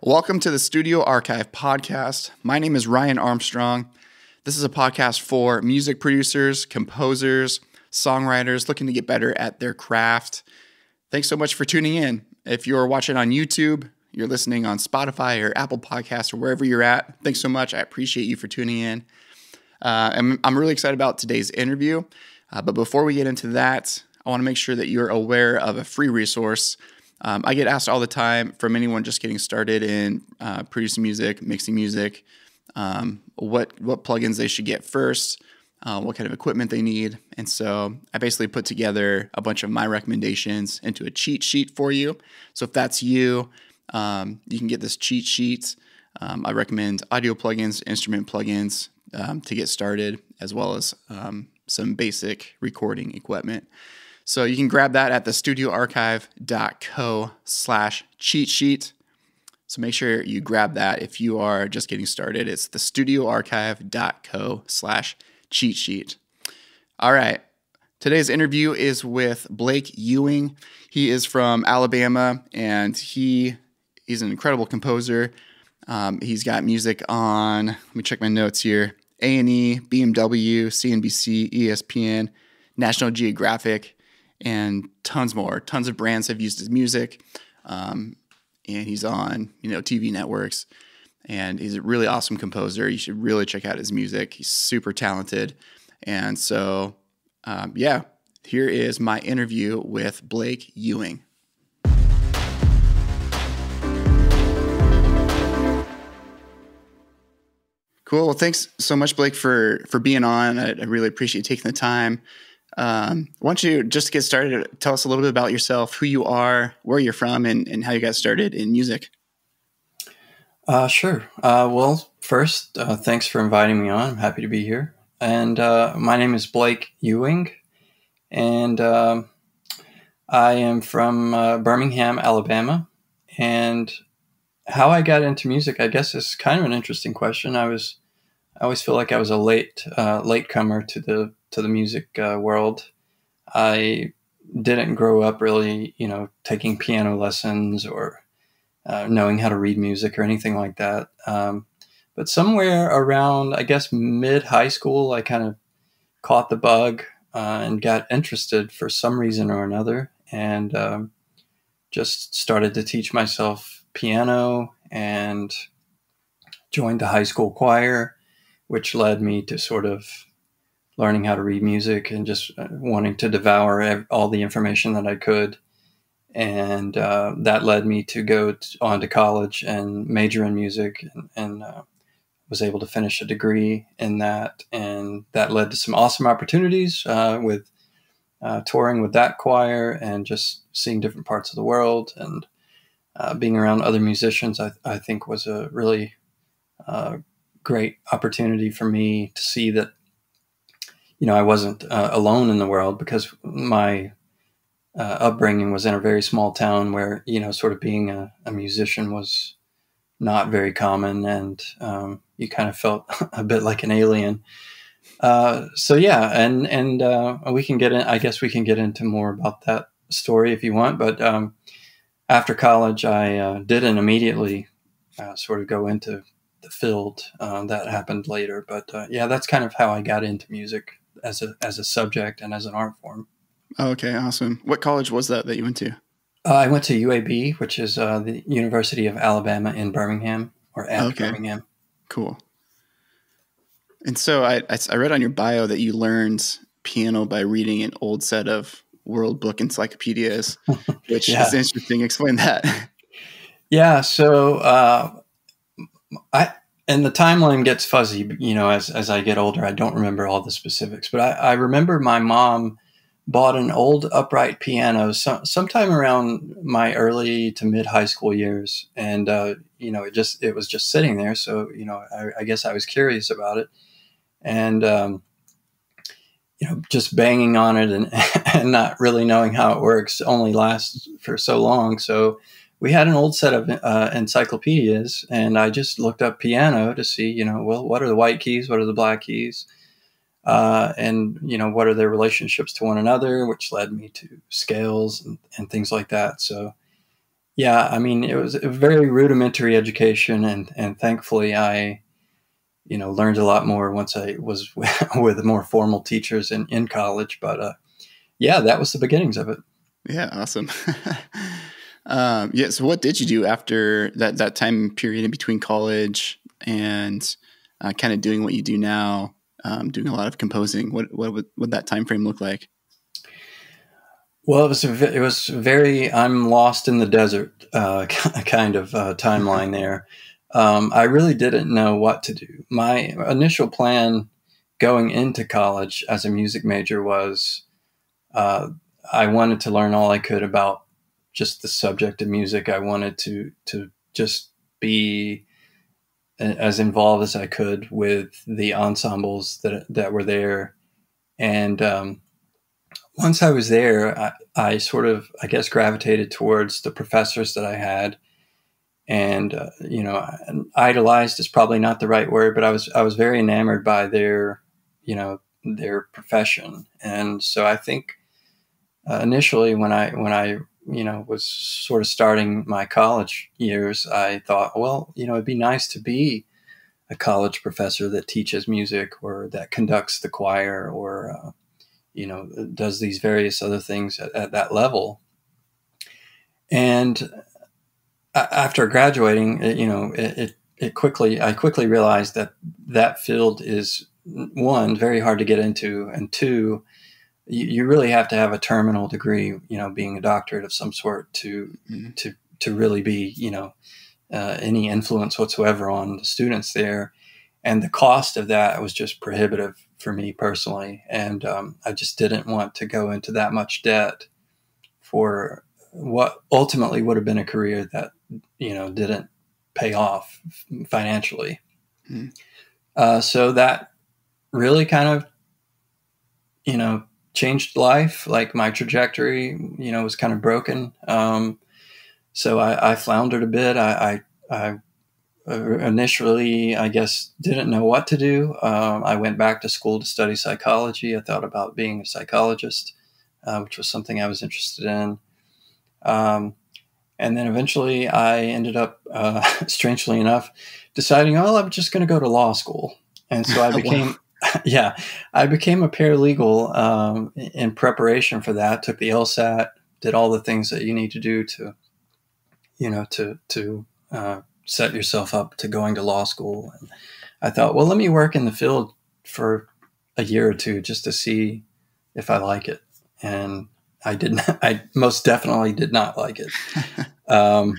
Welcome to the Studio Archive podcast. My name is Ryan Armstrong. This is a podcast for music producers, composers, songwriters looking to get better at their craft. Thanks so much for tuning in. If you're watching on YouTube, you're listening on Spotify or Apple Podcasts or wherever you're at, thanks so much. I appreciate you for tuning in. I'm really excited about today's interview. But before we get into that, I want to make sure that you're aware of a free resource. I get asked all the time from anyone just getting started in producing music, mixing music, what plugins they should get first, what kind of equipment they need. And so I basically put together a bunch of my recommendations into a cheat sheet for you. So if that's you, you can get this cheat sheet. I recommend audio plugins, instrument plugins to get started, as well as some basic recording equipment. So you can grab that at the studioarchive.co/cheat sheet. So make sure you grab that if you are just getting started. It's the studioarchive.co/cheat sheet. All right. Today's interview is with Blake Ewing. He is from Alabama, and he's an incredible composer. He's got music on, let me check my notes here, A&E, BMW, CNBC, ESPN, National Geographic, and tons more. Tons of brands have used his music, and he's on TV networks, and he's a really awesome composer. You should really check out his music. He's super talented, and so here is my interview with Blake Ewing. Cool. Well, thanks so much, Blake, for being on. I really appreciate you taking the time. Why don't you, just to get started, tell us a little bit about yourself, who you are, where you're from, and how you got started in music. Sure. Well, first, thanks for inviting me on. I'm happy to be here. And my name is Blake Ewing, and I am from Birmingham, Alabama. And how I got into music, I guess, is kind of an interesting question. I always feel like I was a latecomer to the music world. I didn't grow up really, taking piano lessons or knowing how to read music or anything like that. But somewhere around, I guess, mid-high school, I kind of caught the bug and got interested for some reason or another, and just started to teach myself piano and joined the high school choir, which led me to sort of learning how to read music and just wanting to devour all the information that I could. And that led me to go on to college and major in music, and was able to finish a degree in that. And that led to some awesome opportunities with touring with that choir and just seeing different parts of the world. And being around other musicians, I think was a really great opportunity for me to see that I wasn't alone in the world, because my upbringing was in a very small town where, sort of being a musician was not very common, and you kind of felt a bit like an alien. And we can get in, I guess we can get into more about that story if you want. But after college, I didn't immediately sort of go into the field. That happened later. But that's kind of how I got into music as a subject and as an art form. Okay, awesome. What college was that you went to? I went to UAB, which is the University of Alabama in Birmingham, or at Birmingham. Cool. And so I read on your bio that you learned piano by reading an old set of World Book encyclopedias, which is interesting. Explain that. Yeah. So and the timeline gets fuzzy, as I get older. I don't remember all the specifics, but I remember my mom bought an old upright piano sometime around my early to mid high school years. And, it was just sitting there. So, I guess I was curious about it, and, just banging on it and, and not really knowing how it works only lasts for so long. So we had an old set of encyclopedias, and I just looked up piano to see, what are the white keys? What are the black keys? And what are their relationships to one another, which led me to scales and things like that. So Yeah, I mean, it was a very rudimentary education, and thankfully I, learned a lot more once I was with more formal teachers in college. But yeah, that was the beginnings of it. Yeah, awesome. Yeah, so what did you do after that time period in between college and kind of doing what you do now, doing a lot of composing? What would that time frame look like? Well, it was very I'm lost in the desert kind of timeline there. I really didn't know what to do. My initial plan going into college as a music major was uh, I wanted to learn all I could about just the subject of music. I wanted to just be as involved as I could with the ensembles that were there. And once I was there, I sort of, I guess, gravitated towards the professors that I had, and idolized is probably not the right word, but I was very enamored by their profession, and so I think initially when I was sort of starting my college years, I thought, well, it'd be nice to be a college professor that teaches music or that conducts the choir or does these various other things at that level. And after graduating, I quickly realized that field is, one, very hard to get into, and two, you really have to have a terminal degree, being a doctorate of some sort Mhm. to really be, any influence whatsoever on the students there. And the cost of that was just prohibitive for me personally. And I just didn't want to go into that much debt for what ultimately would have been a career that, didn't pay off financially. Mhm. So that really kind of, changed life. Like my trajectory, was kind of broken. So I floundered a bit. I initially, I guess, didn't know what to do. I went back to school to study psychology. I thought about being a psychologist, which was something I was interested in. Um, and then eventually I ended up, strangely enough, deciding, oh, I'm just going to go to law school. And so I Wow. became, yeah, I became a paralegal in preparation for that, took the LSAT, did all the things that you need to do to, set yourself up to going to law school. And I thought, well, let me work in the field for a year or two just to see if I like it. And I did not. I most definitely did not like it. Um,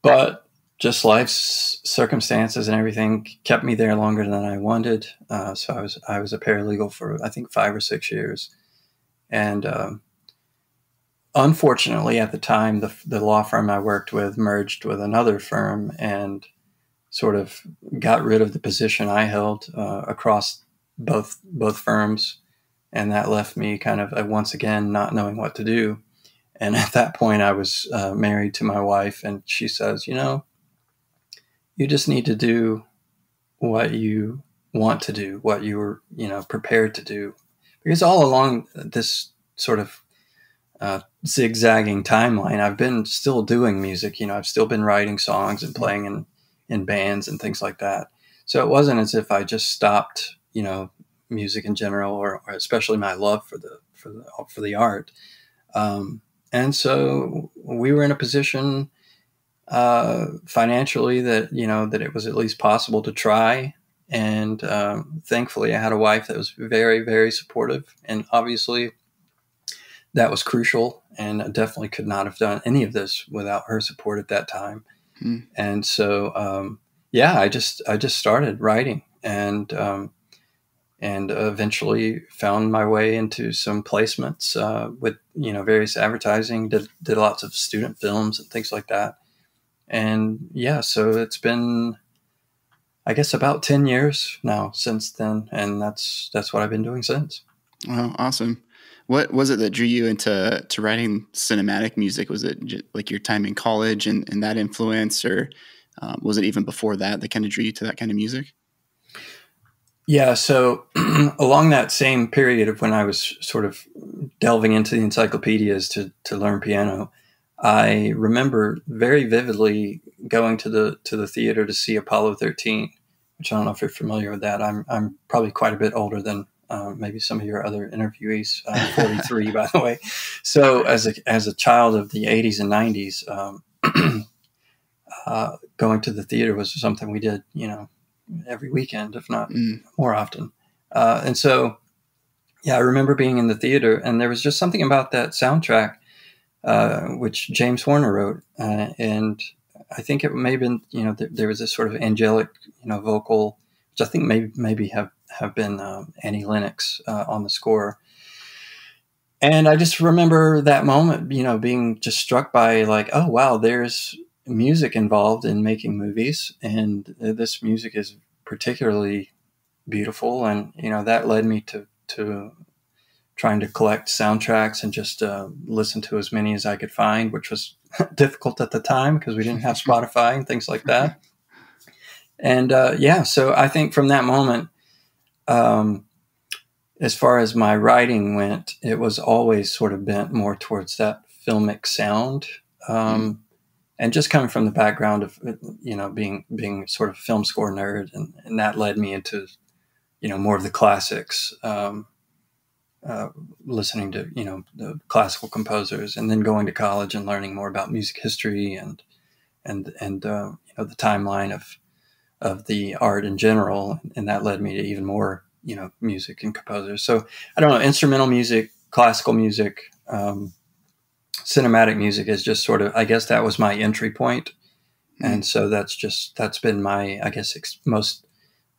but just life's circumstances and everything kept me there longer than I wanted. So I was a paralegal for I think 5 or 6 years, and unfortunately, at the time, the law firm I worked with merged with another firm and sort of got rid of the position I held across both firms, and that left me kind of once again not knowing what to do. And at that point, I was married to my wife, and she says, you just need to do what you want to do, what you were, prepared to do. Because all along this sort of zigzagging timeline, I've been still doing music. I've still been writing songs and playing in bands and things like that. So it wasn't as if I just stopped, music in general, or especially my love for the art. And so we were in a position financially that it was at least possible to try. And thankfully, I had a wife that was very, very supportive. And obviously, that was crucial. And I definitely could not have done any of this without her support at that time. Mhm. And so, yeah, I just started writing and eventually found my way into some placements with various advertising. Did lots of student films and things like that. And yeah, so it's been, I guess, about 10 years now since then, and that's what I've been doing since. Oh, awesome. What was it that drew you into writing cinematic music? Was it like your time in college and that influence, or was it even before that kind of drew you to that kind of music? Yeah, so along that same period of when I was sort of delving into the encyclopedias to learn piano, I remember very vividly going to the theater to see Apollo 13, which I don't know if you're familiar with that. I'm probably quite a bit older than maybe some of your other interviewees. 43, by the way. So as a child of the 80s and 90s, going to the theater was something we did, every weekend, if not more often. And so, yeah, I remember being in the theater, and there was just something about that soundtrack, which James Horner wrote, and I think it may have been, there was this sort of angelic, vocal, which I think maybe have been Annie Lennox on the score. And I just remember that moment, being just struck by like, oh wow, there's music involved in making movies, and this music is particularly beautiful, and that led me to trying to collect soundtracks and just listen to as many as I could find, which was difficult at the time because we didn't have Spotify and things like that. And so I think from that moment, as far as my writing went, it was always sort of bent more towards that filmic sound. And just coming from the background of, being sort of film score nerd, and that led me into, more of the classics, listening to, the classical composers, and then going to college and learning more about music history and the timeline of the art in general. And that led me to even more, music and composers. So I don't know, instrumental music, classical music, cinematic music is just sort of, I guess that was my entry point. And so that's been my, I guess, most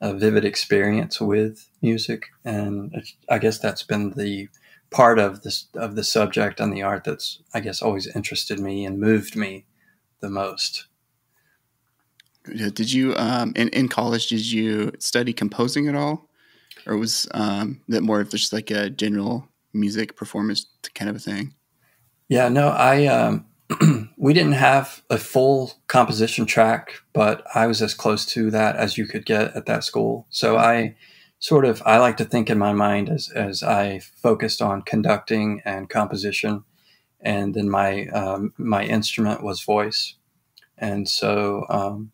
vivid experience with music. And I guess that's been the part of the subject and the art that's, I guess, always interested me and moved me the most. Did you, in college, did you study composing at all? Or was that more of just like a general music performance kind of a thing? Yeah, no, we didn't have a full composition track, but I was as close to that as you could get at that school. So I like to think in my mind as I focused on conducting and composition, and then my instrument was voice. And so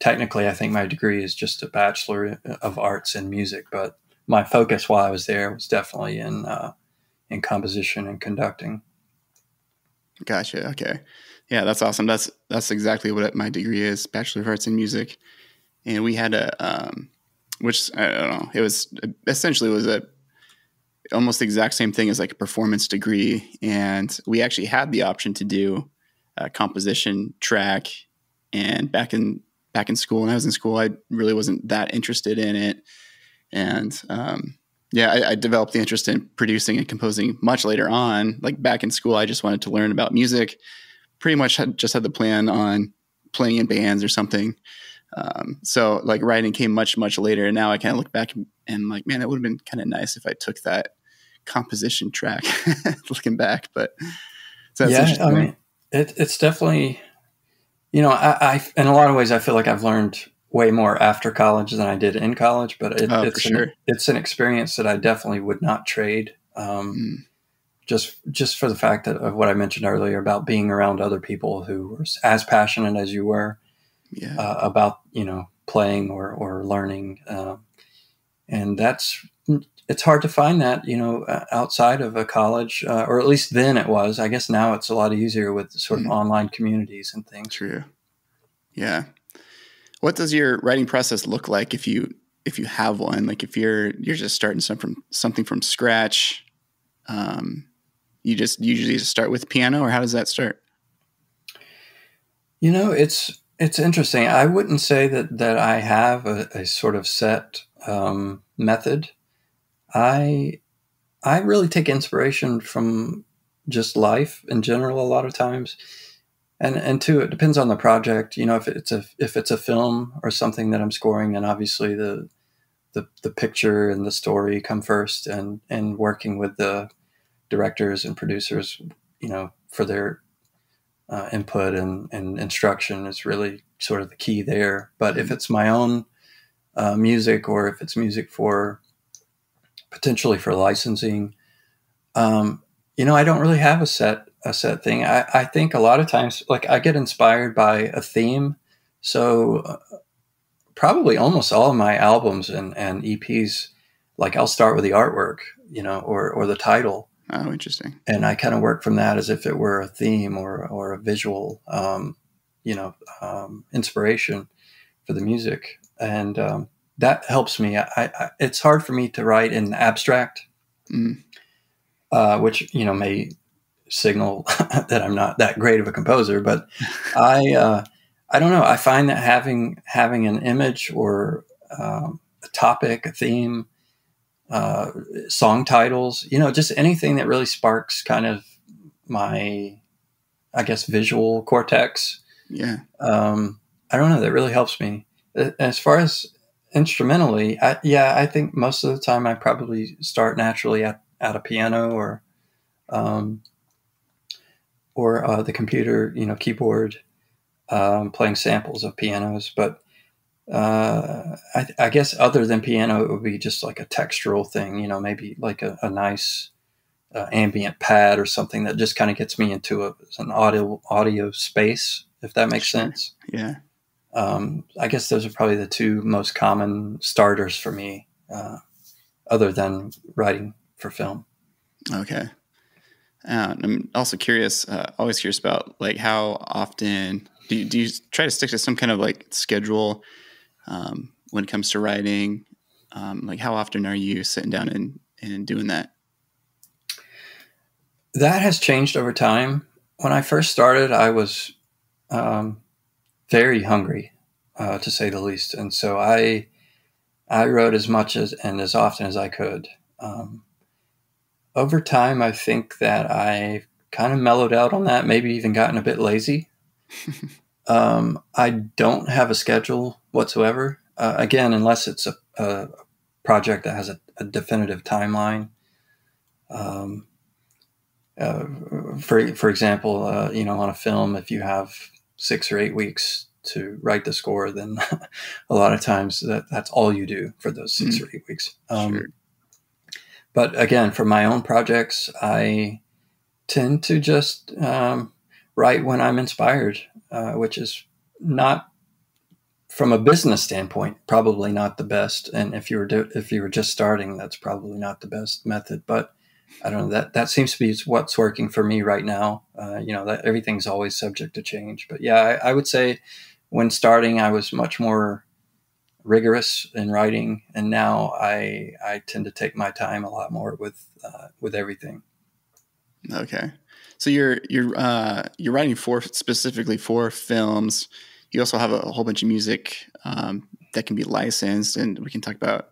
technically I think my degree is just a Bachelor of Arts in Music, but my focus while I was there was definitely in composition and conducting. Gotcha. Okay. Yeah, that's awesome. That's exactly what my degree is, Bachelor of Arts in Music. And we had which I don't know, it was essentially almost the exact same thing as like a performance degree. And we actually had the option to do a composition track. And back in school, when I was in school, I really wasn't that interested in it. And I developed the interest in producing and composing much later on. Like back in school, I just wanted to learn about music. Pretty much just had the plan on playing in bands or something. So like writing came much, much later. And now I kind of look back and like, man, it would have been kind of nice if I took that composition track looking back. But so that's interesting. I mean, it's definitely, I in a lot of ways, I feel like I've learned way more after college than I did in college, but it's an experience that I definitely would not trade. Just for the fact of what I mentioned earlier about being around other people who were as passionate as you were about, playing or learning. And it's hard to find that, outside of a college, or at least then it was. I guess now it's a lot easier with sort of online communities and things. True. Yeah. What does your writing process look like if you have one? Like if you're just starting something from scratch, you usually just start with piano, or how does that start? It's interesting. I wouldn't say that I have a sort of set method. I really take inspiration from just life in general a lot of times. And two, it depends on the project. If it's a film or something that I'm scoring, then obviously the picture and the story come first, and working with the directors and producers, for their input and instruction is really sort of the key there. But if it's my own music, or if it's music potentially for licensing, I don't really have a set a set thing. I think a lot of times, like I get inspired by a theme. So probably almost all of my albums and EPs, like I'll start with the artwork, or the title. Oh, interesting. And I kind of work from that as if it were a theme or a visual, inspiration for the music. And that helps me. It's hard for me to write in abstract, which, may signal that I'm not that great of a composer, but I don't know. I find that having an image or a topic, a theme, song titles, just anything that really sparks kind of my, I guess, visual cortex. Yeah. I don't know. That really helps me. As far as instrumentally, I think most of the time I probably start naturally at a piano or the computer, keyboard, playing samples of pianos. But I guess other than piano, it would be just like a textural thing, maybe like a nice ambient pad or something that just kind of gets me into an audio space, if that makes sense. Yeah. I guess those are probably the two most common starters for me, other than writing for film. Okay. I'm also curious, always curious about like how often do you try to stick to some kind of like schedule when it comes to writing? Like how often are you sitting down and doing that? That has changed over time. When I first started, I was very hungry, to say the least. And so I wrote as much and as often as I could. Over time, I think that I kind of mellowed out on that, maybe even gotten a bit lazy. I don't have a schedule whatsoever. Again, unless it's a project that has a definitive timeline. For example, on a film, if you have 6 or 8 weeks to write the score, then a lot of times that's all you do for those 6 or 8 weeks. Sure. But again, for my own projects, I tend to just write when I'm inspired, which is not, from a business standpoint, probably not the best. And if you were just starting, that's probably not the best method. But I don't know, that seems to be what's working for me right now. That everything's always subject to change. But yeah, I would say when starting, I was much more rigorous in writing, and now I tend to take my time a lot more with everything. Okay, so you're writing specifically for films. You also have a whole bunch of music that can be licensed, and we can talk about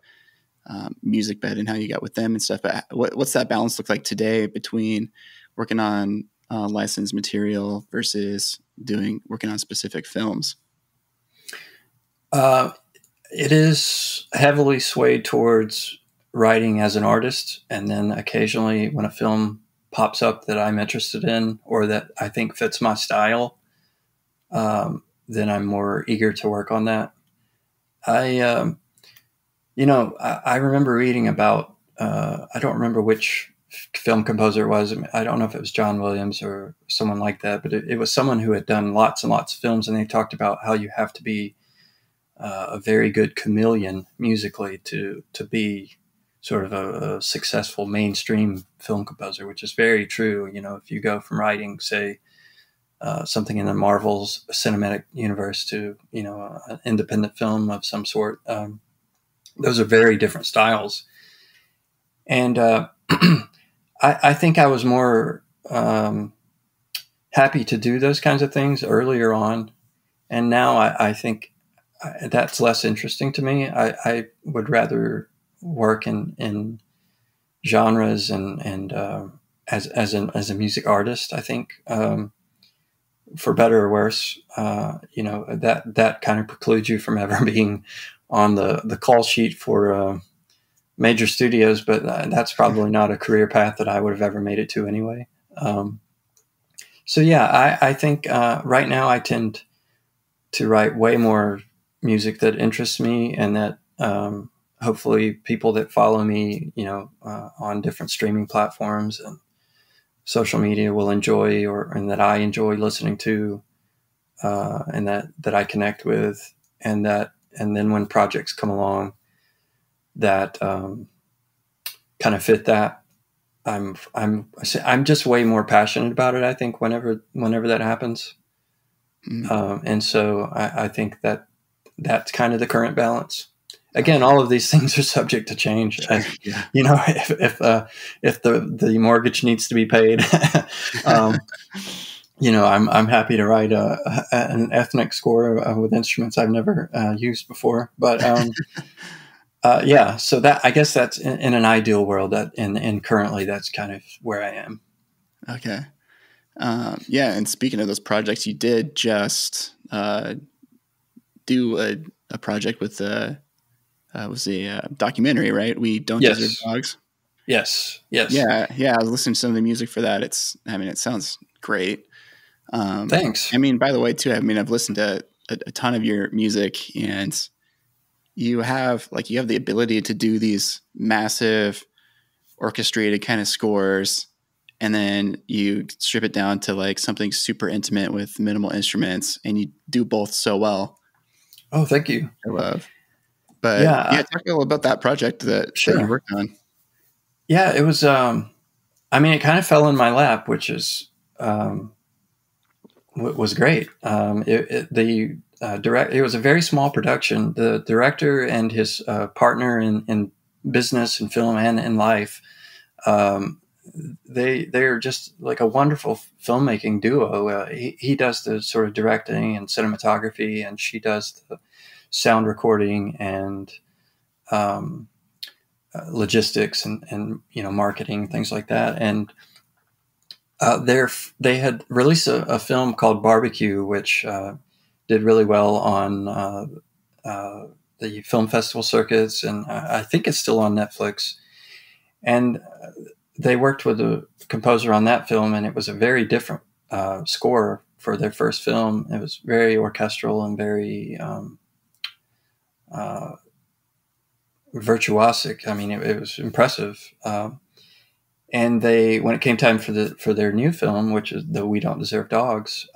Musicbed and how you got with them and stuff. But what's that balance look like today between working on licensed material versus working on specific films? It is heavily swayed towards writing as an artist, and then occasionally when a film pops up that I'm interested in or that I think fits my style, then I'm more eager to work on that. I remember reading about, I don't remember which film composer it was. I don't know if it was John Williams or someone like that, but it was someone who had done lots and lots of films, and they talked about how you have to be a very good chameleon musically to be sort of a successful mainstream film composer, which is very true. If you go from writing, say, something in the Marvel's cinematic universe to, an independent film of some sort, those are very different styles. And I think I was more happy to do those kinds of things earlier on. And now I think that's less interesting to me. I would rather work in genres and as a music artist. I think for better or worse, that kind of precludes you from ever being on the call sheet for major studios. But that's probably not a career path that I would have ever made it to anyway. So yeah, I think right now I tend to write way more music that interests me, and that hopefully people that follow me, on different streaming platforms and social media will enjoy, and that I enjoy listening to, and that I connect with, and then when projects come along that kind of fit that, I'm just way more passionate about it, I think, whenever that happens. And so I think that's kind of the current balance. Again, all of these things are subject to change. Sure. Yeah. You know, if the mortgage needs to be paid, you know, I'm happy to write an ethnic score with instruments I've never used before. But yeah, so that, I guess that's in an ideal world, and currently that's kind of where I am. Okay. Yeah, and speaking of those projects, you did just do a project with was a documentary, right? We Don't Yes. Deserve Dogs. Yes. Yeah. I was listening to some of the music for that. It sounds great. Thanks. I mean, by the way, too, I've listened to a ton of your music, and you have the ability to do these massive orchestrated kind of scores, and then you strip it down to like something super intimate with minimal instruments, and you do both so well. Oh, thank you. I love. But Yeah, talk a little about that project that you worked on. Yeah, it was. I mean, it kind of fell in my lap, which is was great. It was a very small production. The director and his partner in business and film and in life, they're just like a wonderful filmmaking duo. He does the sort of directing and cinematography, and she does the sound recording and logistics and you know, marketing, things like that. And they had released a film called Barbecue, which did really well on the film festival circuits, and I think it's still on Netflix. And they worked with a composer on that film, and it was a very different score for their first film. It was very orchestral and very virtuosic. I mean, it was impressive. And when it came time for their new film, which is the We Don't Deserve Dogs,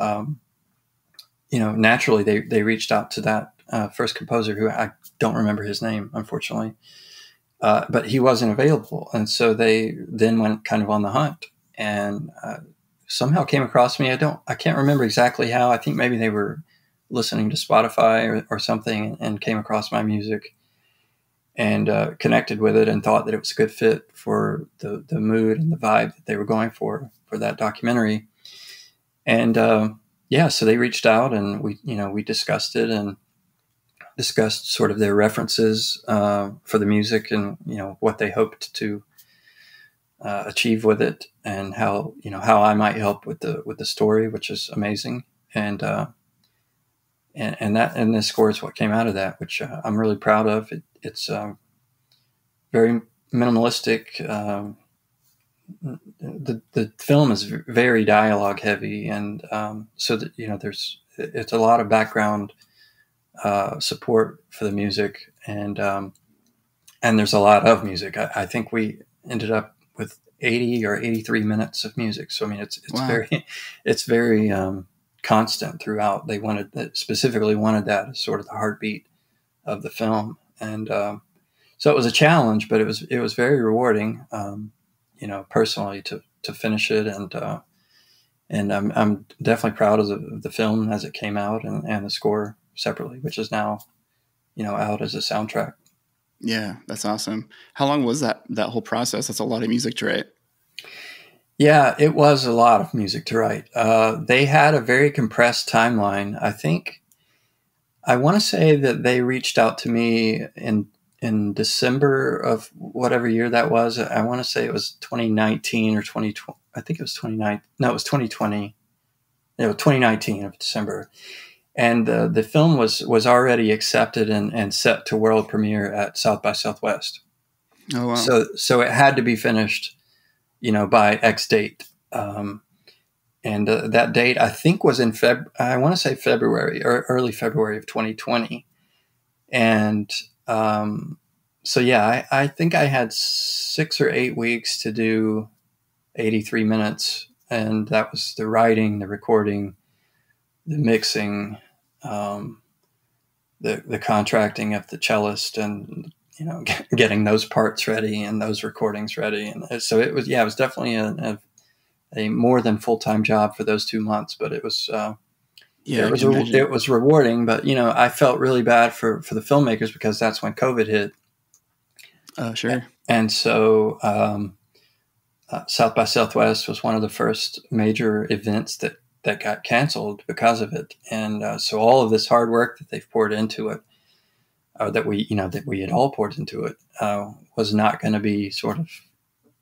you know, naturally they reached out to that first composer, who I don't remember his name, unfortunately, but he wasn't available, and so they then went kind of on the hunt, and somehow came across me. I can't remember exactly how. I think maybe they were listening to Spotify or something, and came across my music, and connected with it, and thought that it was a good fit for the mood and the vibe that they were going for that documentary. And yeah, so they reached out, and we discussed it, and discussed sort of their references for the music, and you know, what they hoped to achieve with it, and how I might help with the story, which is amazing. And this score is what came out of that, which I'm really proud of. It's very minimalistic. The film is very dialogue heavy, and so that, you know, it's a lot of background support for the music, and there's a lot of music. I think we ended up with 80 or 83 minutes of music. So I mean, it's wow. it's very constant throughout. They specifically wanted that as sort of the heartbeat of the film, and so it was a challenge, but it was very rewarding, you know, personally to finish it, and I'm definitely proud of the film as it came out, and the score separately, which is now, you know, out as a soundtrack. Yeah, that's awesome. How long was that whole process? That's a lot of music to write. Yeah, it was a lot of music to write. They had a very compressed timeline. I want to say that they reached out to me in December of whatever year that was. I want to say it was 2019 or 2020. I think it was 2019. No, it was 2020. It was 2019 of December. And the film was already accepted and set to world premiere at South by Southwest. Oh, wow. So it had to be finished, you know, by X date. And that date, I think, was in I want to say February or early February of 2020. And so, yeah, I think I had 6 or 8 weeks to do 83 minutes. And that was the writing, the recording, the mixing, the contracting of the cellist, and getting those parts ready and those recordings ready. And so it was definitely a more than full-time job for those 2 months, but it was it was rewarding. But I felt really bad for the filmmakers, because that's when COVID hit. Oh, sure. And so South by Southwest was one of the first major events that got canceled because of it. And so all of this hard work that they've poured into it, that we had all poured into it, was not going to be sort of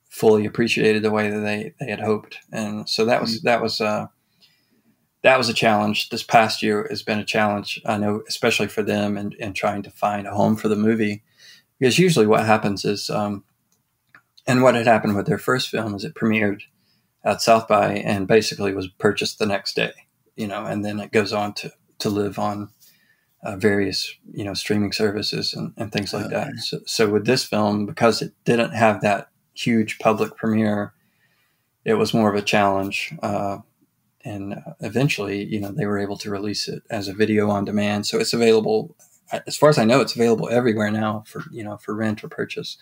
fully appreciated the way that they had hoped. And so that was a challenge. This past year has been a challenge, I know, especially for them, and trying to find a home for the movie. Because usually what happens is, and what had happened with their first film is it premiered at South by and basically was purchased the next day, and then it goes on to live on various, streaming services and things like that. So with this film, because it didn't have that huge public premiere, it was more of a challenge. And eventually, they were able to release it as a video on demand. So it's available, as far as I know, it's available everywhere now for rent or purchase.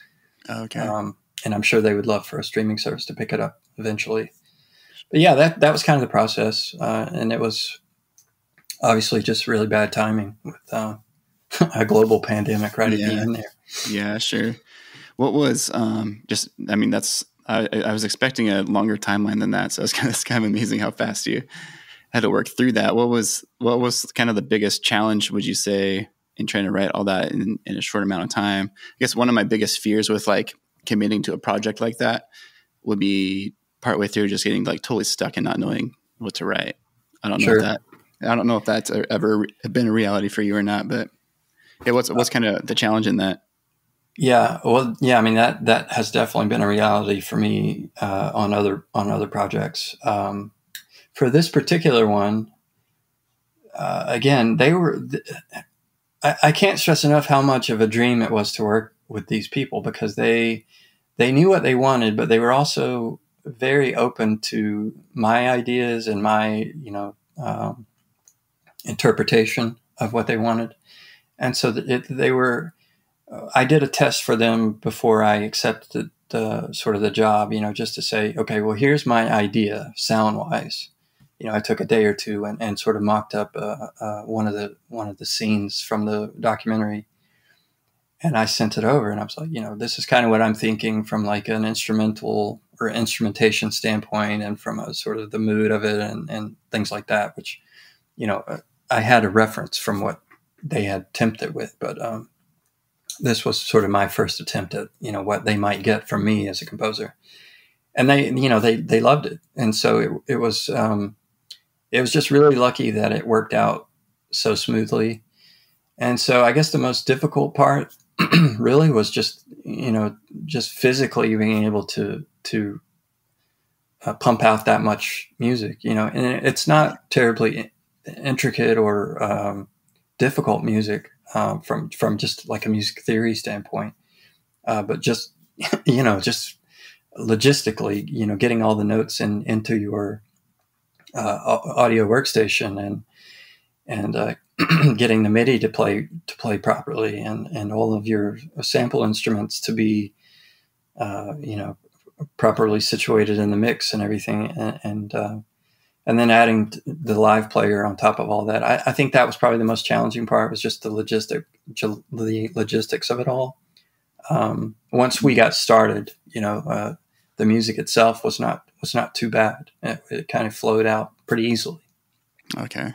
Okay. And I'm sure they would love for a streaming service to pick it up eventually. But yeah, that was kind of the process. And it was obviously just really bad timing with a global pandemic right at the end there. Yeah, sure. What was I was expecting a longer timeline than that. So it's kind of amazing how fast you had to work through that. What was kind of the biggest challenge, would you say, in trying to write all that in a short amount of time? I guess one of my biggest fears with committing to a project like that would be partway through just getting totally stuck and not knowing what to write. I don't know if that's ever been a reality for you or not, but what's kind of the challenge in that? Yeah, well, yeah, I mean that has definitely been a reality for me on other projects. For this particular one, again, I can't stress enough how much of a dream it was to work with these people, because they knew what they wanted, but they were also very open to my ideas and my interpretation of what they wanted. And so they were. I did a test for them before I accepted the job, just to say, okay, well, here's my idea sound wise. I took a day or two and sort of mocked up one of the scenes from the documentary, and I sent it over, and I was like, this is kind of what I'm thinking from an instrumental or instrumentation standpoint, and from a sort of the mood of it and things like that, which, I had a reference from what they had tempted with, but this was sort of my first attempt at, what they might get from me as a composer. And they loved it. And so it was just really lucky that it worked out so smoothly. And so I guess the most difficult part really was just physically being able to pump out that much music, and it's not terribly intricate or difficult music. From just a music theory standpoint, but just just logistically, getting all the notes into your audio workstation and getting the MIDI to play properly, and all of your sample instruments to be properly situated in the mix and everything, and then adding the live player on top of all that. I think that was probably the most challenging part, was just the logistics of it all. Once we got started, the music itself was not too bad. It kind of flowed out pretty easily. Okay.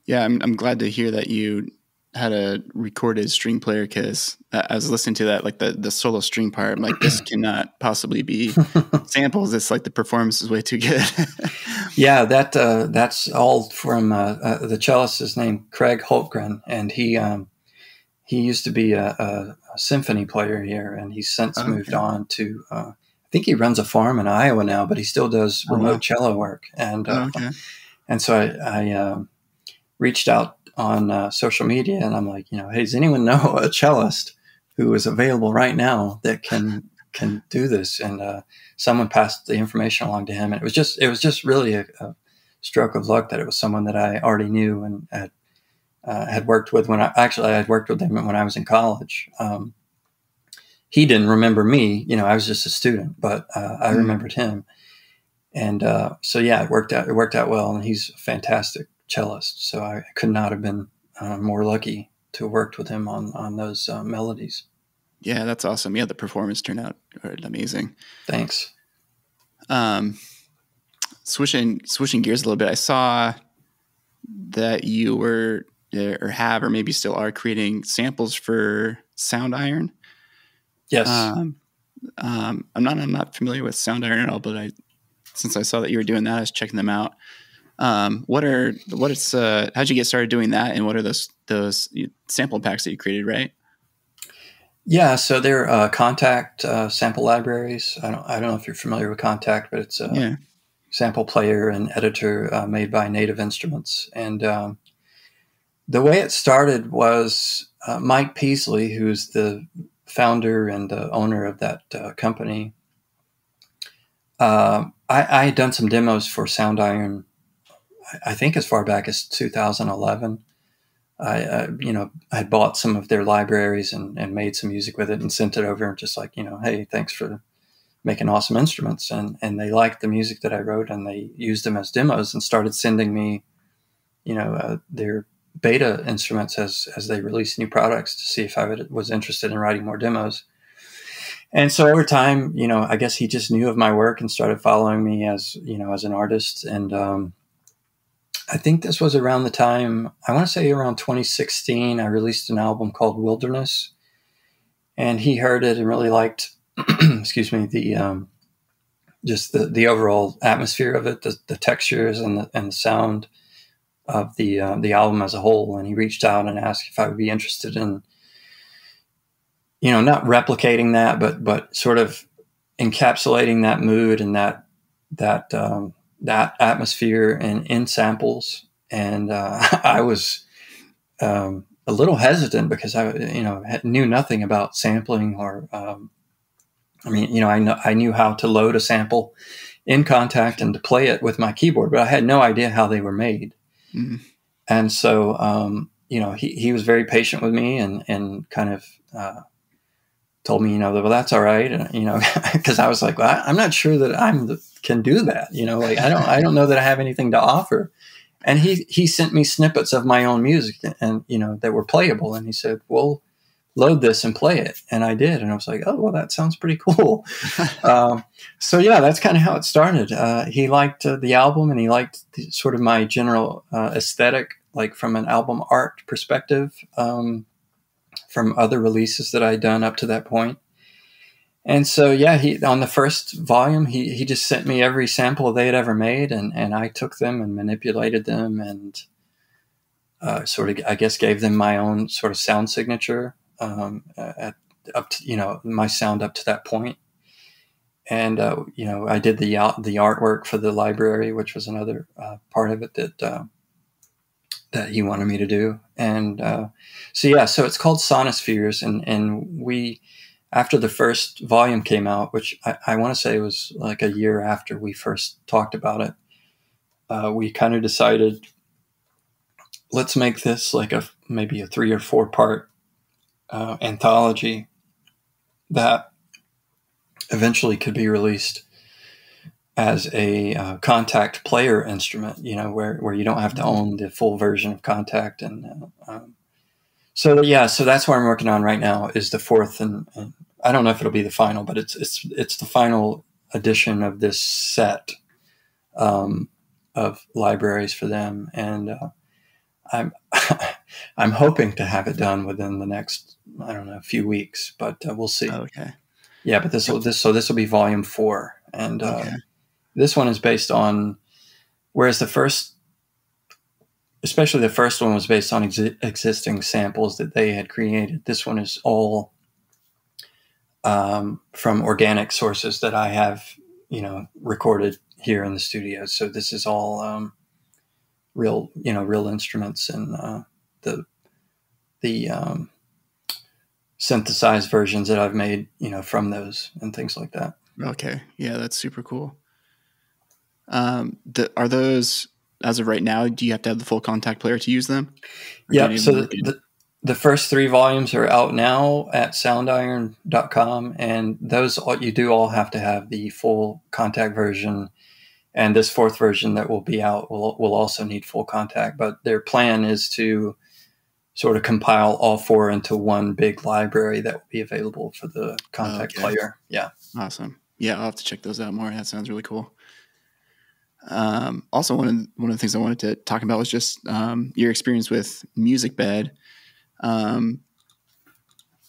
Yeah, I'm glad to hear that you had a recorded string player, because I was listening to that, the solo string part. I'm like, this cannot possibly be samples. It's the performance is way too good. Yeah, that's all from the cellist is named Craig Holtgren, and he used to be a symphony player here, and he's since moved on to I think he runs a farm in Iowa now, but he still does remote cello work. And and so I reached out on social media, and I'm like, hey, does anyone know a cellist who is available right now that can can do this. And someone passed the information along to him, and it was just really a stroke of luck that it was someone that I already knew and had worked with I had worked with him when I was in college. He didn't remember me, I was just a student, but I remembered him. And so yeah, it worked out well, and he's a fantastic cellist. So I could not have been more lucky to have worked with him on those melodies. Yeah, that's awesome. Yeah, the performance turned out amazing. Thanks. Switching gears a little bit, I saw that you were or have or maybe still are creating samples for Sound Iron. Yes. I'm not familiar with Sound Iron at all, but since I saw that you were doing that, I was checking them out. How'd you get started doing that, and what are those sample packs that you created, right? Yeah, so they're Kontakt sample libraries. I don't know if you're familiar with Kontakt, but it's a sample player and editor made by Native Instruments. And the way it started was Mike Peasley, who's the founder and owner of that company. I had done some demos for Sound Iron, I think as far back as 2011. I bought some of their libraries and made some music with it and sent it over, just like, hey, thanks for making awesome instruments. And they liked the music that I wrote, and they used them as demos and started sending me, their beta instruments as they released new products to see if I was interested in writing more demos. And so over time, I guess he just knew of my work and started following me as an artist. And I think this was around the time, I want to say around 2016, I released an album called Wilderness, and he heard it and really liked, excuse me, just the overall atmosphere of it, the textures and the sound of the album as a whole. And he reached out and asked if I would be interested in, not replicating that, but sort of encapsulating that mood and that atmosphere in samples. And I was a little hesitant because I knew nothing about sampling or I knew how to load a sample in Kontakt and to play it with my keyboard, but I had no idea how they were made. Mm-hmm. And so he was very patient with me and kind of told me, well, that's all right. And, because I was like, well, I'm not sure that can do that. I don't know that I have anything to offer. And he sent me snippets of my own music and, that were playable. And he said, well, load this and play it. And I did. And I was like, oh, well, that sounds pretty cool. So yeah, that's kind of how it started. He liked the album, and he liked sort of my general aesthetic, like from an album art perspective, from other releases that I'd done up to that point. And so, yeah, on the first volume, he just sent me every sample they had ever made, and I took them and manipulated them and sort of, I guess, gave them my own sort of sound signature up to, my sound up to that point. And, I did the artwork for the library, which was another part of it that he wanted me to do. And so it's called Sonospheres. And we, after the first volume came out, which I want to say was like a year after we first talked about it, we kind of decided, let's make this like maybe a 3 or 4 part anthology that eventually could be released as a Kontakt player instrument, where you don't have to own the full version of Kontakt. And so that's what I'm working on right now, is the 4th, and I don't know if it'll be the final, but it's the final edition of this set of libraries for them. And I'm I'm hoping to have it done within the next, I don't know, few weeks, but we'll see. Okay. Yeah, but this will be volume 4, and this one is based on, whereas especially the first one was based on existing samples that they had created. This one is all from organic sources that I have, recorded here in the studio. So this is all real instruments, and the synthesized versions that I've made, from those and things like that. Okay. Yeah, that's super cool. Are those, as of right now, do you have to have the full Contact player to use them? Or do any Yep. of them So work in? the first 3 volumes are out now at soundiron.com, and those you do all have to have the full Contact version. And this 4th version that will be out will also need full Contact. But their plan is to sort of compile all 4 into one big library that will be available for the Contact player. Yeah. Awesome. Yeah, I'll have to check those out more. That sounds really cool. Also, one of the things I wanted to talk about was just your experience with Musicbed. I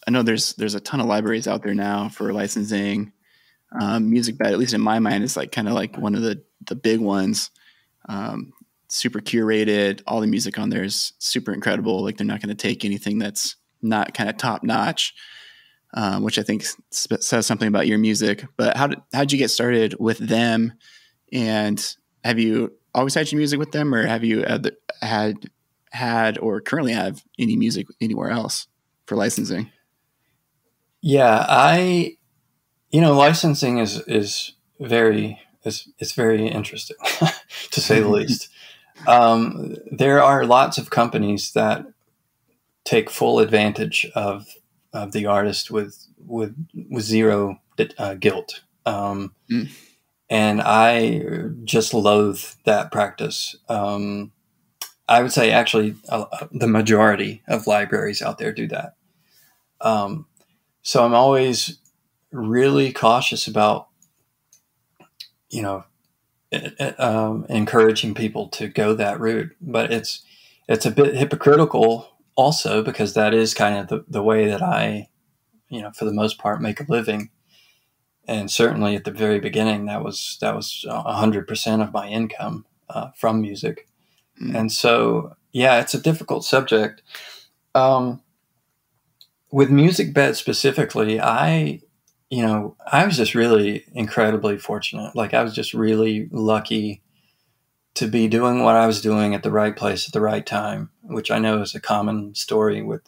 know there's a ton of libraries out there now for licensing. Musicbed, at least in my mind, is like kind of like one of the big ones. Super curated. All the music on there is super incredible. Like they're not going to take anything that's not kind of top notch, which I think says something about your music. But how'd you get started with them? And have you always had your music with them, or have you had or currently have any music anywhere else for licensing? Yeah, licensing is very interesting to say the least. There are lots of companies that take full advantage of the artist with zero guilt. And I just loathe that practice. I would say actually the majority of libraries out there do that. So I'm always really cautious about, encouraging people to go that route. But it's a bit hypocritical also, because that is kind of the way that I, for the most part, make a living. And certainly at the very beginning, that was 100% of my income from music. And so, yeah, it's a difficult subject. With Musicbed specifically, I was just really incredibly fortunate. Like I was just really lucky to be doing what I was doing at the right place at the right time, which I know is a common story with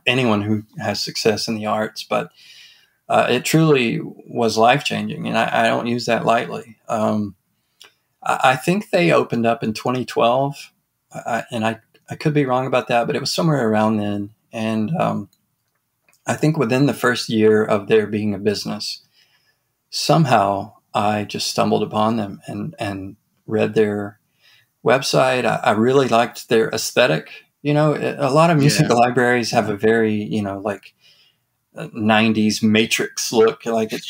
anyone who has success in the arts. But it truly was life-changing, and I don't use that lightly. I think they opened up in 2012, and I could be wrong about that, but it was somewhere around then. And I think within the first year of their being a business, somehow I just stumbled upon them and read their website. I really liked their aesthetic. A lot of music libraries have a very, like 90s Matrix look. Like it's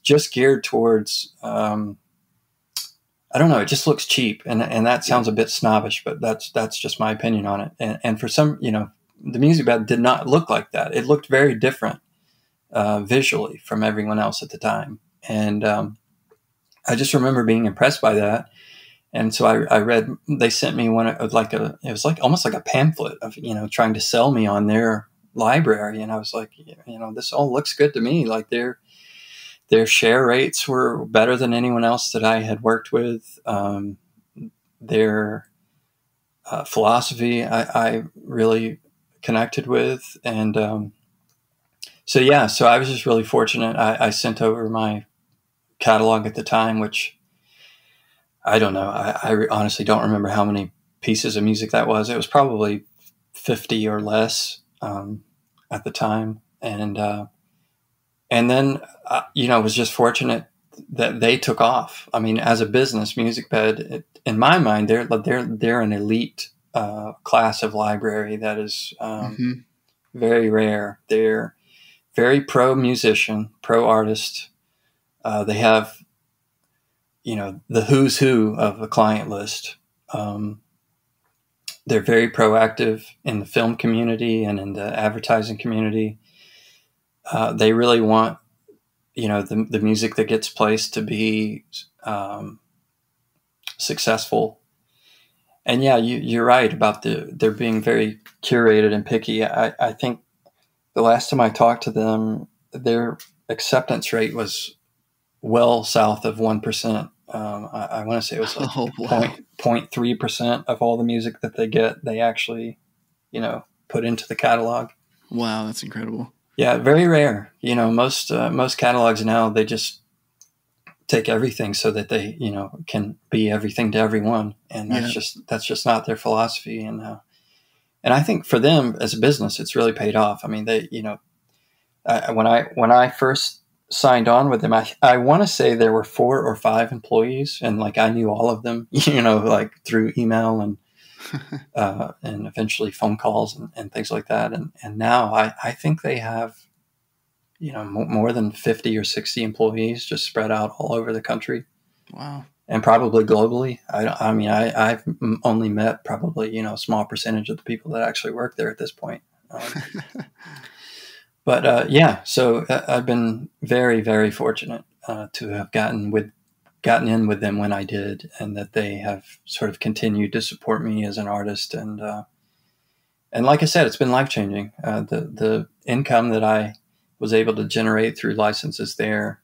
just geared towards, I don't know. It just looks cheap. And that sounds a bit snobbish, but that's just my opinion on it. And for some, the Musicbed did not look like that. It looked very different visually from everyone else at the time. And I just remember being impressed by that. And so I read, they sent me one of it was like almost like a pamphlet of, trying to sell me on their library. And I was like, this all looks good to me. Like their share rates were better than anyone else that I had worked with. Their philosophy I really connected with. And so I was just really fortunate. I sent over my catalog at the time, which I don't know. I honestly don't remember how many pieces of music that was. It was probably 50 or less at the time. And then, was just fortunate that they took off. I mean, as a business, Musicbed, in my mind, they're an elite class of library that is very rare. They're very pro musician, pro artist. They have, the who's who of the client list. They're very proactive in the film community and in the advertising community. They really want, the music that gets placed to be successful. And yeah, you're right about they're being very curated and picky. I think the last time I talked to them, their acceptance rate was well south of 1%. I want to say it was like 0.3% of all the music that they get, they actually, put into the catalog. Wow, that's incredible. Yeah, very rare. Most catalogs now, they just take everything so that they, can be everything to everyone, and Yeah. that's just not their philosophy. And I think for them as a business, it's really paid off. I mean, they, when I first signed on with them, I want to say there were 4 or 5 employees, and like I knew all of them, like through email and eventually phone calls and things like that. And now I think they have, more than 50 or 60 employees just spread out all over the country. Wow. And probably globally. I've only met probably, a small percentage of the people that actually work there at this point. Yeah, so I've been very, very fortunate to have gotten in with them when I did, and that they have sort of continued to support me as an artist. And like I said, it's been life changing. The income that I was able to generate through licenses there,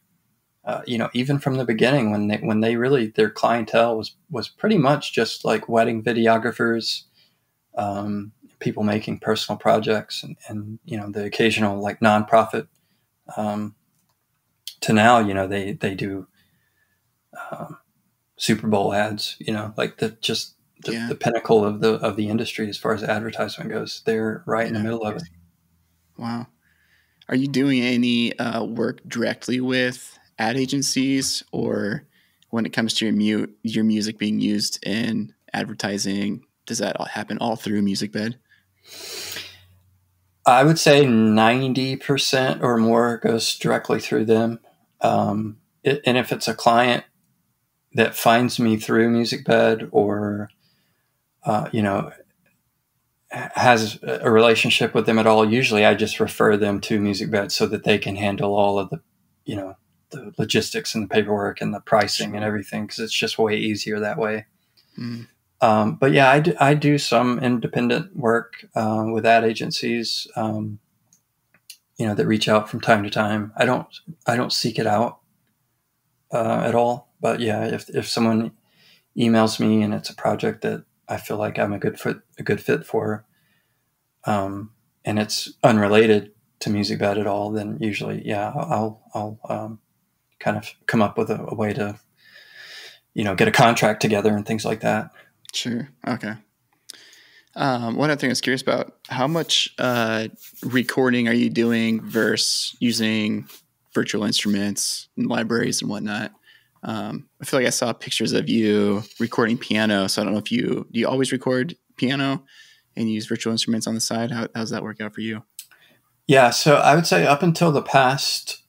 even from the beginning, when they really, their clientele was pretty much just like wedding videographers, people making personal projects, and the occasional like nonprofit, to now, they do Super Bowl ads, like the pinnacle of the industry as far as advertisement goes. They're right in the middle of it. Wow. Are you doing any work directly with ad agencies, or when it comes to your music being used in advertising, does that all happen all through Musicbed? I would say 90% or more goes directly through them. And if it's a client that finds me through Musicbed, or, has a relationship with them at all, usually I just refer them to Musicbed so that they can handle all of the, the logistics and the paperwork and the pricing and everything, because it's just way easier that way. Mm. But yeah, I do some independent work with ad agencies, that reach out from time to time. I don't seek it out at all. But yeah, if someone emails me and it's a project that I feel like I'm a good fit for, and it's unrelated to Musicbed at all, then usually, yeah, I'll kind of come up with a way to, get a contract together and things like that. Sure. Okay. One other thing I was curious about, how much recording are you doing versus using virtual instruments and libraries and whatnot? I feel like I saw pictures of you recording piano, so I don't know if do you always record piano and use virtual instruments on the side? How's that work out for you? Yeah, so I would say up until the past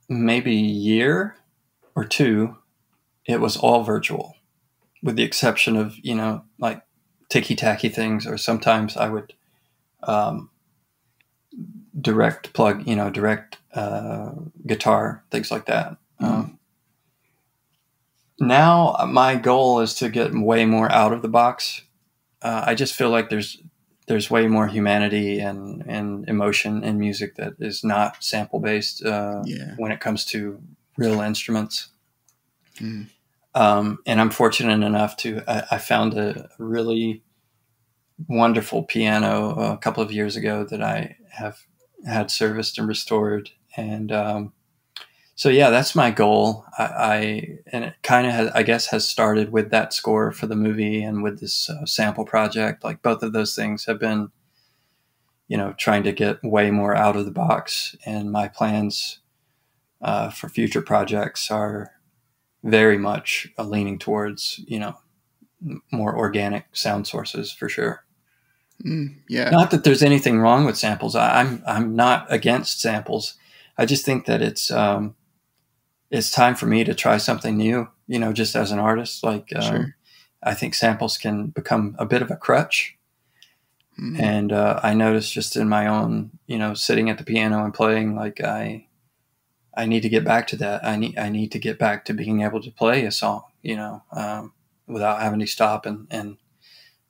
maybe year or two, it was all virtual, with the exception of, like ticky-tacky things, or sometimes I would direct guitar, things like that. Mm. Now my goal is to get way more out of the box. I just feel like there's way more humanity and emotion in music that is not sample based when it comes to real instruments. Mm. And I'm fortunate enough I found a really wonderful piano a couple of years ago that I have had serviced and restored. And so yeah, that's my goal. And it kind of has started with that score for the movie and with this sample project. Like both of those things have been, trying to get way more out of the box. And my plans for future projects are very much leaning towards, more organic sound sources for sure. Yeah. Not that there's anything wrong with samples. I'm not against samples. I just think that it's time for me to try something new, just as an artist. Like, Sure. I think samples can become a bit of a crutch. Mm. And I noticed just in my own, sitting at the piano and playing, like I need to get back to that. I need to get back to being able to play a song, without having to stop and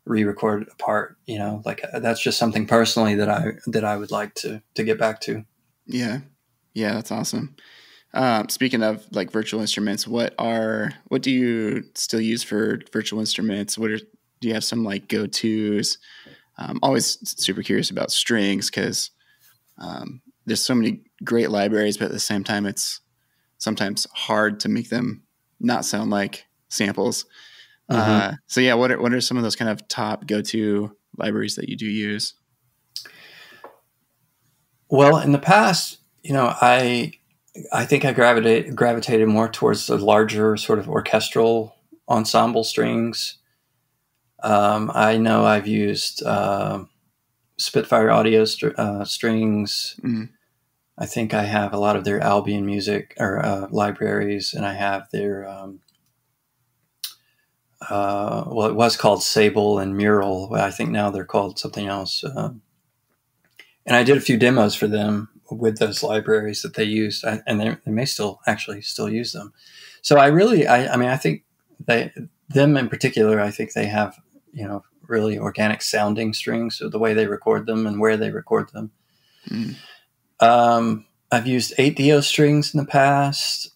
re-record a part. Like that's just something personally that I would like to get back to. Yeah, that's awesome. Speaking of like virtual instruments, what do you still use for virtual instruments? Do you have some like go-tos? Always super curious about strings, because There's so many great libraries, but at the same time, it's sometimes hard to make them not sound like samples. So yeah, what are some of those kind of top go-to libraries that you do use? Well, in the past, I think I gravitated more towards the larger sort of orchestral ensemble strings. I know I've used Spitfire Audio strings. Mm. I think I have a lot of their Albion music or libraries, and I have their it was called Sable and Mural. I think now they're called something else. And I did a few demos for them with those libraries that they used, and they may still use them. So I think them in particular, I think they have, really organic sounding strings, so the way they record them and where they record them. Mm. I've used 8-Dio strings in the past.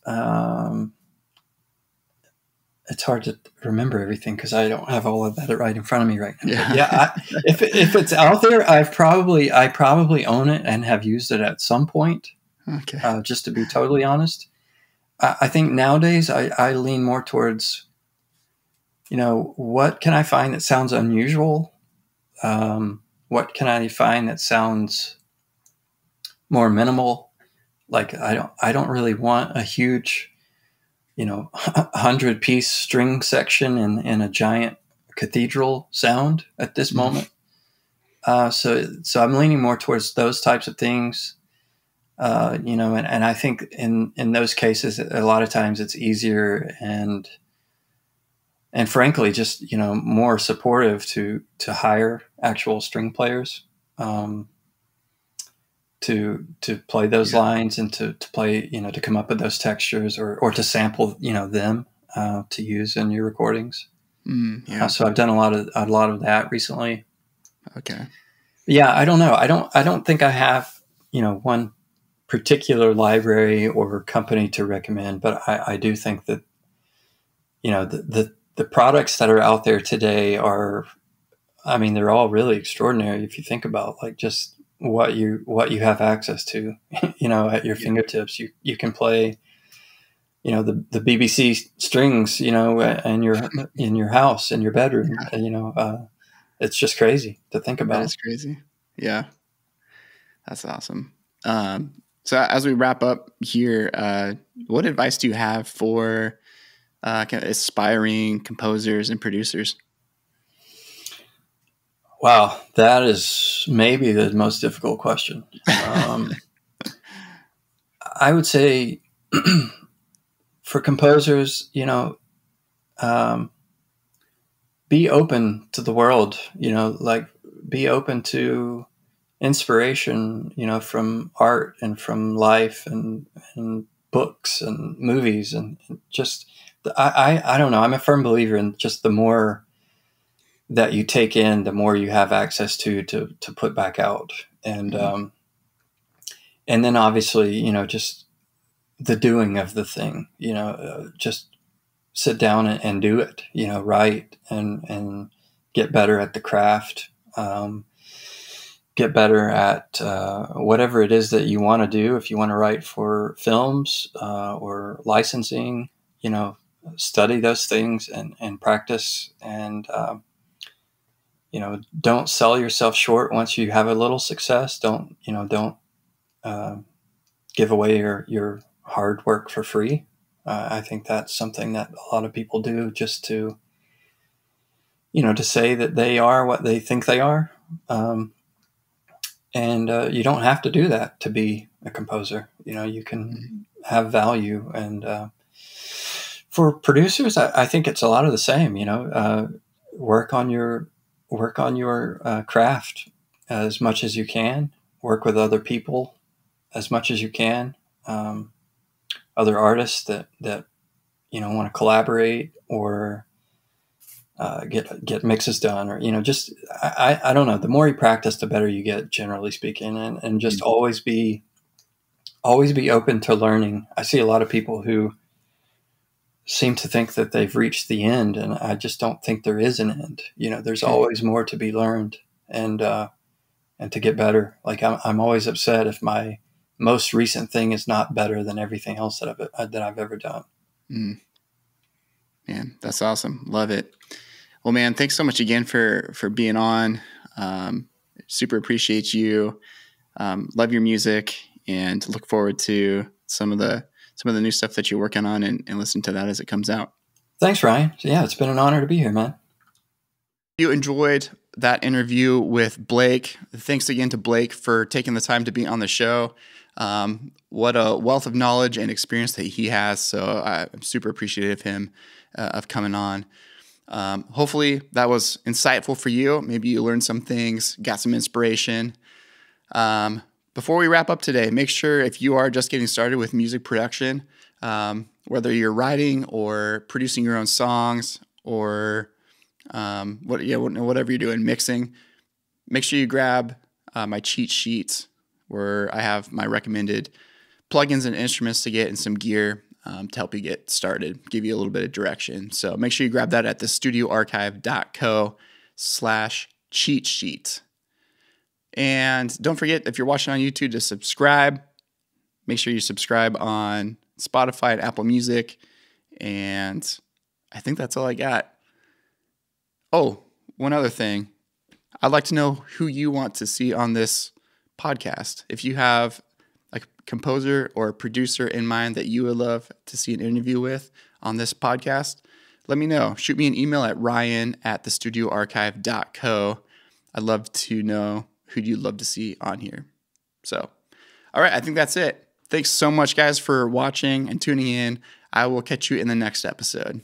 It's hard to remember everything because I don't have all of that right in front of me right now. Yeah, if it's out there, I probably own it and have used it at some point. Okay. Just to be totally honest, I think nowadays I lean more towards, what can I find that sounds unusual? What can I find that sounds more minimal? Like I don't really want a huge 100-piece string section in a giant cathedral sound at this moment. So I'm leaning more towards those types of things, and I think in those cases, a lot of times it's easier and frankly, just, more supportive to hire actual string players, to play those lines and to play, to come up with those textures or to sample, them to use in your recordings. So I've done a lot of that recently. Okay. Yeah, I don't know. I don't think I have, one particular library or company to recommend, but I do think that, the products that are out there today are, they're all really extraordinary if you think about like just what you have access to, at your fingertips. You can play, the BBC strings, in your house, in your bedroom. It's just crazy to think about. That is crazy. Yeah, that's awesome. So as we wrap up here, what advice do you have for kind of aspiring composers and producers? Wow, that is maybe the most difficult question. I would say for composers, be open to the world, like be open to inspiration, from art and from life and books and movies and just, I don't know. I'm a firm believer in just the more that you take in, the more you have access to put back out. And, and then obviously, just the doing of the thing, just sit down and do it, write and get better at the craft, get better at whatever it is that you want to do. If you want to write for films or licensing, study those things and practice and, don't sell yourself short once you have a little success. Don't give away your hard work for free. I think that's something that a lot of people do just to, to say that they are what they think they are. And you don't have to do that to be a composer. You can have value. And for producers, I think it's a lot of the same. Work on your craft as much as you can. Work with other people as much as you can. Other artists that want to collaborate or get mixes done, or just I don't know. The more you practice, the better you get, generally speaking, and just always be open to learning. I see a lot of people who seem to think that they've reached the end, and I just don't think there is an end. There's always more to be learned, and and to get better. Like I'm always upset if my most recent thing is not better than everything else that I've ever done. Mm. Man, that's awesome. Love it. Well, man, thanks so much again for being on. Super appreciate you. Love your music and look forward to some of the new stuff that you're working on and listen to that as it comes out. Thanks, Ryan. Yeah, it's been an honor to be here, man. You enjoyed that interview with Blake. Thanks again to Blake for taking the time to be on the show. What a wealth of knowledge and experience that he has. So I'm super appreciative of him of coming on. Hopefully that was insightful for you. Maybe you learned some things, got some inspiration. Before we wrap up today, make sure if you are just getting started with music production, whether you're writing or producing your own songs or whatever you're doing, mixing, make sure you grab my cheat sheets where I have my recommended plugins and instruments to get and some gear to help you get started, give you a little bit of direction. So make sure you grab that at thestudioarchive.co/cheat sheet. And don't forget, if you're watching on YouTube, to subscribe. Make sure you subscribe on Spotify and Apple Music. And I think that's all I got. Oh, one other thing. I'd like to know who you want to see on this podcast. If you have a composer or a producer in mind that you would love to see an interview with on this podcast, let me know. Shoot me an email at ryan@thestudioarchive.co. I'd love to know who you'd love to see on here. So, all right, I think that's it. Thanks so much, guys, for watching and tuning in. I will catch you in the next episode.